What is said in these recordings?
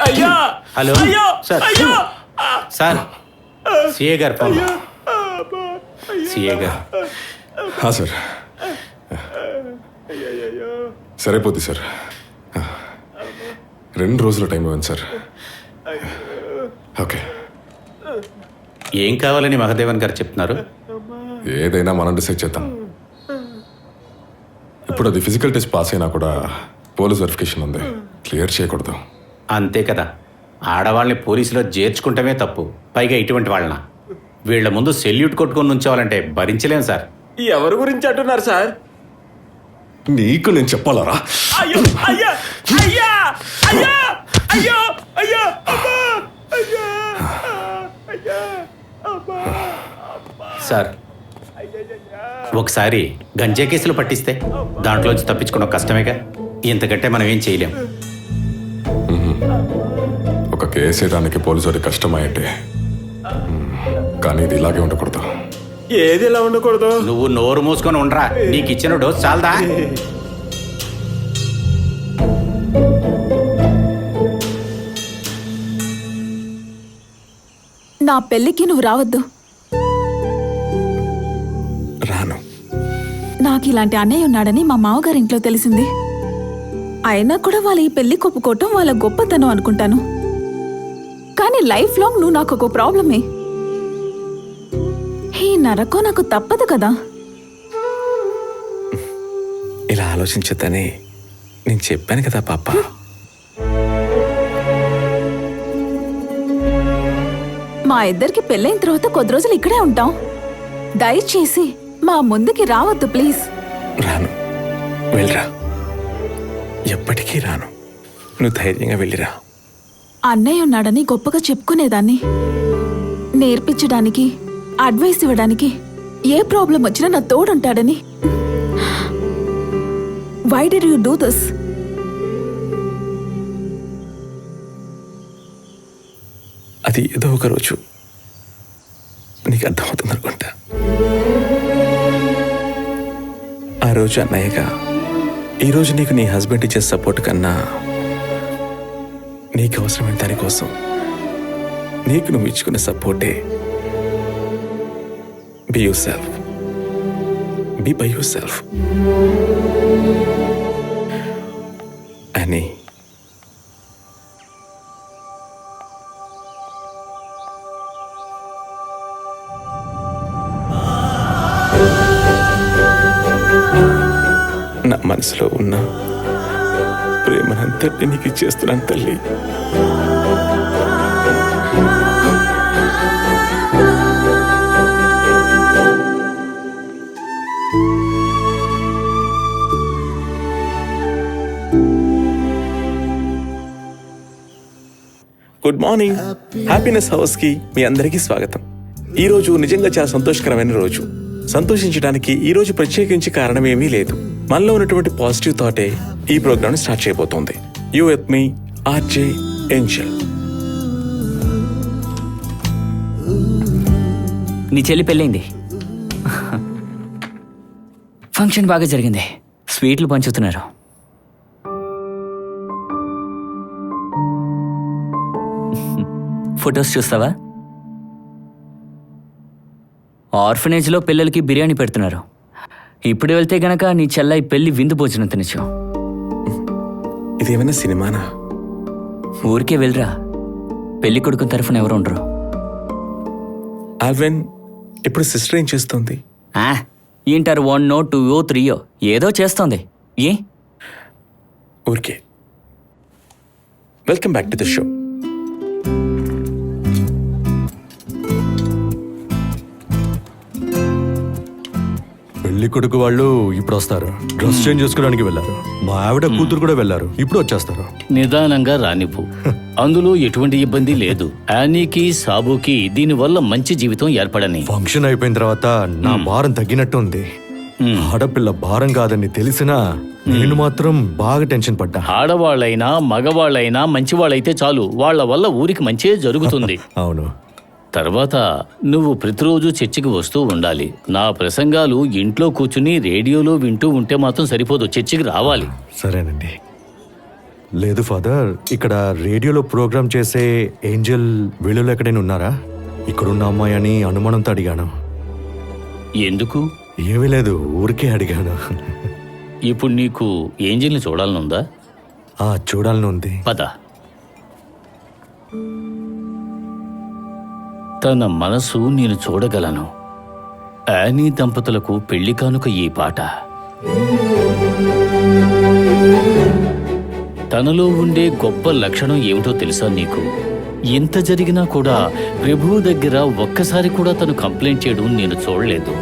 అయ్యా హలో అయ్యో సార్ అయ్యో సార్ సిఏ గారు ఫోన్ సిఏ గారు సార్ సరిపోద్ది సార్ 2 రోజుల టైం ఇవ్వండి సార్. ఓకే. ఏం కావాలని మహదేవన్ గారు చెప్తున్నారు? ఏదైనా మనం డిసైడ్ చేద్దాం. ఇప్పుడు అది ఫిజికల్ టెస్ట్ పాస్ అయినా కూడా పోలీస్ వెరిఫికేషన్ ఉంది, క్లియర్ చేయకూడదు. అంతే కదా, ఆడవాళ్ళని పోలీసులో చేర్చుకుంటమే తప్పు, పైగా ఇటువంటి వాళ్ళన. వీళ్ళ ముందు సెల్యూట్ కొట్టుకొని ఉంచోవాలంటే భరించలేం సార్. ఎవరి గురించి అంటున్నారు సార్? నీకు నేను చెప్పాలరా? అయ్యో అయ్యా అయ్యా అయ్యా అయ్యో అయ్యా అమ్మా అయ్యా అయ్యా అమ్మా సార్ ఒకసారి గంజా కేసులు పట్టిస్తే దాంట్లోంచి తప్పించుకోవడం కష్టమేగా, ఇంతకంటే మనం ఏం చేయలేం. ఒక కేసు వేయడానికి పోలీసు వాడికి కష్టమైతే, కానీ ఇది ఇలాగే ఉండకూడదు. ఏది ఇలా ఉండకూడదు? నువ్వు నోరు మూసుకొని ఉండరా, నీకు ఇచ్చిన డోస్ చాలదా? నా పెళ్ళికి నువ్వు రావద్దు. రాను. నాకు ఇలాంటి అన్నయ్య ఉన్నాడని మా మామగారింట్లో తెలిసింది. అయినా కూడా వాళ్ళ ఈ పెళ్లి కొప్పుకోవటం వాళ్ళ గొప్పతనం అనుకుంటాను. కానీ లైఫ్ లాంగ్ నువ్వు నాకు ఒక ప్రాబ్లమే. ఈ నరకం నాకు తప్పదు కదా. ఇలా ఆలోచించద్దని నేను చెప్పాను కదా పాప. మా ఇద్దరికి పెళ్ళైన తర్వాత కొద్ది రోజులు ఇక్కడే ఉంటాం. దయచేసి మా ముందుకి రావద్దు ప్లీజ్. రాను, వెళ్ళరా. ఎప్పటికీ రాను. నువ్వు ధైర్యంగా వెళ్ళిరా. అన్నయ్య ఉన్నాడని గొప్పగా చెప్పుకునేదాన్ని. నేర్పించడానికి, అడ్వైస్ ఇవ్వడానికి, ఏ ప్రాబ్లం వచ్చినా నా తోడుంటాడని. Why did you do this? అది ఏదో ఒక రోజు నీకు అర్థమవుతుంది అనుకుంటా. ఆ రోజు అన్నయ్యగా ఈరోజు నీకు నీ హస్బెండ్ ఇచ్చే సపోర్ట్ కన్నా నీకు అవసరమైన దానికోసం నీకు నువ్వు ఇచ్చుకున్న సపోర్టే. Be yourself, be by yourself అని. నా మనసులో ఉన్న ప్రేమనంతటి నీకు ఇచ్చేస్తున్నాను తల్లి. Good morning. హ్యాపీనెస్ హౌస్కి మీ అందరికీ స్వాగతం. ఈరోజు నిజంగా చాలా సంతోషకరమైన రోజు. సంతోషించడానికి ఈ రోజు ప్రత్యేకించి కారణం ఏమీ లేదు. మనలో ఉన్నటువంటి పాజిటివ్ థాటే ఈ ప్రోగ్రామ్ స్టార్ట్ చేయబోతోంది. You with me RJ Angel. నీ చెల్లి పెళ్ళైంది. ఫంక్షన్ బాగా జరిగింది. స్వీట్లు పంచుతున్నారు. ఫొటోస్ చూస్తావా? ఆర్ఫనేజ్లో పిల్లలకి బిర్యానీ పెడుతున్నారు. ఇప్పుడు వెళ్తే గనక నీ చెల్లాయి పెళ్లి విందు భోజనం తినచ్చు. ఇదేమైనా సినిమానా? ఊరికే వెళ్ళరా. పెళ్లి కొడుకు తరఫున ఎవరు ఉండరు. ఆల్వెన్, ఇప్పుడు సిస్టర్ ఏం చేస్తుంది? ఇంటర్ 1 2 3 ఏదో చేస్తోంది. ఏ ఊరికే. Welcome back to the show. పెళ్లి కొడుకు వాళ్ళు ఇప్పుడు వస్తారు. డ్రెస్ చేంజ్ చేసుకోవడానికి వెళ్ళారు. మా ఆవిడ కూతురు కూడా వెళ్ళారు. ఇప్పుడు వచ్చేస్తారు. నిదానంగా రానివ్వు. అందులో ఎటువంటి ఇబ్బంది లేదు. యానీకి సాబుకి దీనివల్ల మంచి జీవితం ఏర్పడని. ఫంక్షన్ అయిపోయిన తర్వాత నా భారం తగ్గినట్టు ఉంది. ఆడపిల్ల భారం కాదని తెలిసినా నేను మాత్రం బాగా టెన్షన్ పడ్డా. ఆడవాళ్ళైనా మగవాళ్ళైనా మంచివాళ్ళైతే చాలు, వాళ్ళ వల్ల ఊరికి మంచే జరుగుతుంది. అవును. తర్వాత నువ్వు ప్రతిరోజు చర్చికి వస్తూ ఉండాలి. నా ప్రసంగాలు ఇంట్లో కూర్చుని రేడియోలో వింటూ ఉంటే మాత్రం సరిపోదు, చర్చికి రావాలి. సరేనండి. లేదు ఫాదర్, ఇక్కడ రేడియోలో ప్రోగ్రామ్ చేసే ఏంజల్ వీళ్ళలో ఎక్కడైనా ఉన్నారా? ఇక్కడున్న అమ్మాయి అని అనుమానంతో అడిగాను. ఎందుకు? ఏమీ లేదు, ఊరికే అడిగాను. ఇప్పుడు నీకు ఏంజిల్ని చూడాలనుందా? చూడాలని ఉంది. పద. తన మనసు నేను చూడగలను. యానీ దంపతులకు పెళ్లి కానుక ఈ పాట. తనలో ఉండే గొప్ప లక్షణం ఏమిటో తెలుసా నీకు? ఇంత జరిగినా కూడా ప్రభువు దగ్గర ఒక్కసారి కూడా తను కంప్లైంట్ చేయడం నేను చూడలేదు.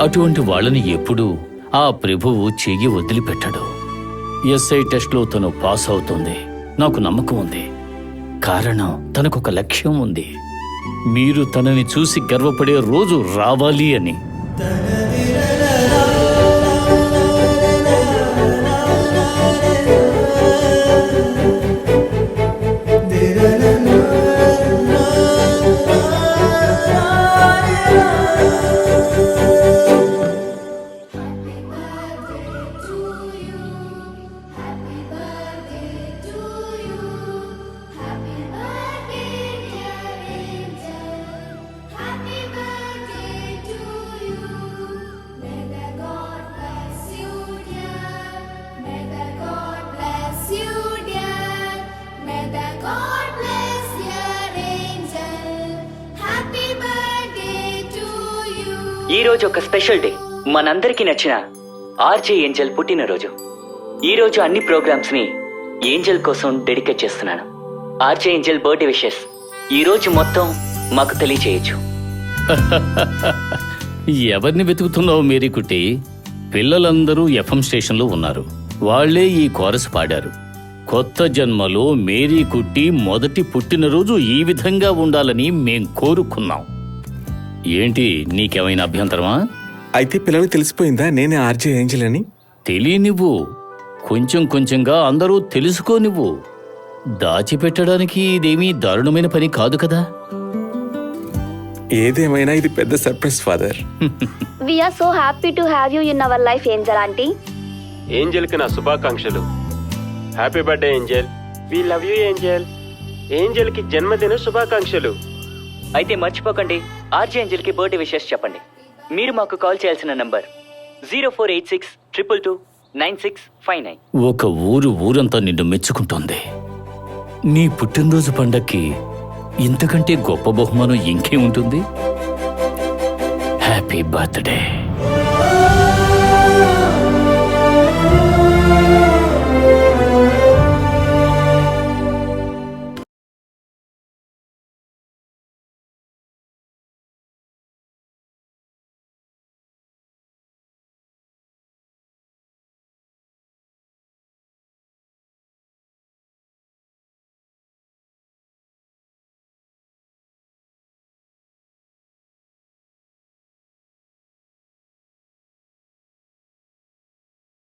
అటువంటి వాళ్ళని ఎప్పుడూ ఆ ప్రభువు చెయ్యి వదిలిపెట్టడు. ఎస్ఐ టెస్ట్లో తను పాస్ అవుతుంది, నాకు నమ్మకం ఉంది. కారణం తనకొక లక్ష్యం ఉంది. మీరు తనని చూసి గర్వపడే రోజు రావాలి అని. ఈ రోజు ఒక స్పెషల్ డే, మనందరికీ నచ్చిన ఆర్జే ఏంజల్ పుట్టినరోజు. ఈ రోజు అన్ని ప్రోగ్రామ్స్ ని ఏంజల్ కోసం డెడికేట్ చేస్తున్నాను. ఆర్జే ఏంజల్ బర్త్డే విషెస్ ఈ రోజు మొత్తం మాకు తెలియచేయచ్చు. ఎవరిని వెతుకుతున్నావు మేరీ కుట్టి? పిల్లలందరూ ఎఫ్ఎం స్టేషన్లో ఉన్నారు. వాళ్లే ఈ కోరస్ పాడారు. కొత్త జన్మలో మేరీ కుట్టి మొదటి పుట్టినరోజు ఈ విధంగా ఉండాలని మేం కోరుకున్నాం. ఏంటి, నీకేమైనా అభ్యంతరమా? అయితే పిల్లలకు తెలిసిపోయిందా నేనే ఆర్జే ఏంజల్ అని? తెలియనివ్వు, కొంచెం కొంచెంగా అందరూ తెలుసుకోనివ్వు. దాచిపెట్టడానికి ఇదేమీ దారుణమైన పని కాదు కదా. ఏదేమైనా ఇది పెద్ద surprise father. We are so happy to have you in our life, Angel auntie. Angel కి నా శుభాకాంక్షలు. Happy birthday Angel. We love you Angel. Angel కి జన్మదిన శుభాకాంక్షలు. అయితే మర్చిపోకండి, ఆర్జే ఏంజల్ కి బర్త్డే విషెస్ చెప్పండి. మీరు మాకు కాల్ చేయాల్సిన నంబర్ 0486229659. ఒక ఊరంతా నిన్ను మెచ్చుకుంటోంది. నీ పుట్టినరోజు పండక్కి ఇంతకంటే గొప్ప బహుమానం ఇంకే ఉంటుంది? Happy birthday.